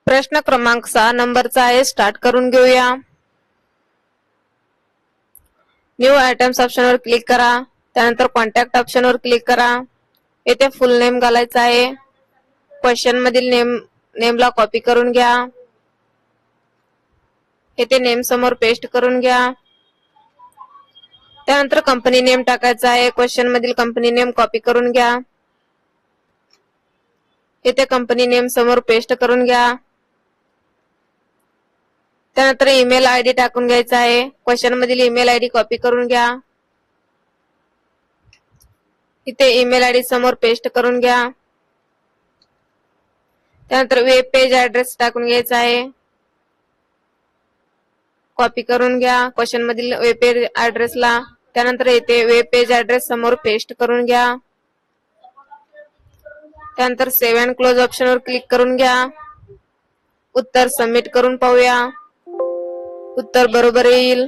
प्रश्न क्रमांक 6 नंबरचा आहे, स्टार्ट करून घेऊया। न्यू आयटम्स ऑप्शनवर क्लिक करा, त्यानंतर कॉन्टॅक्ट ऑप्शनवर क्लिक करा। येथे फुल नेम घालायचा आहे। क्वेश्चन मधील नेमला कॉपी करून घ्या, येथे नेम समोर पेस्ट करून घ्या। त्यानंतर कंपनी नेम टाकायचा आहे। क्वेश्चन मधील कंपनी नेम कॉपी करून घ्या, येथे कंपनी नेम समोर पेस्ट करून घ्या। त्यानंतर ईमेल आयडी टाकून घ्यायचा आहे। क्वेश्चन मधील ईमेल आयडी कॉपी करून घ्या, इथे ईमेल आयडी समोर पेस्ट करून घ्या। त्यानंतर वेब पेज ऍड्रेस टाकून घ्यायचा आहे, कॉपी करून घ्या क्वेश्चन मधील वेब पेज ऍड्रेसला। त्यानंतर येथे वेब पेज ऍड्रेस समोर पेस्ट करून घ्या। त्यानंतर सेव्ह अँड क्लोज ऑप्शनवर क्लिक करून घ्या। उत्तर सबमिट करून पाहूया, उत्तर बरोबर येईल।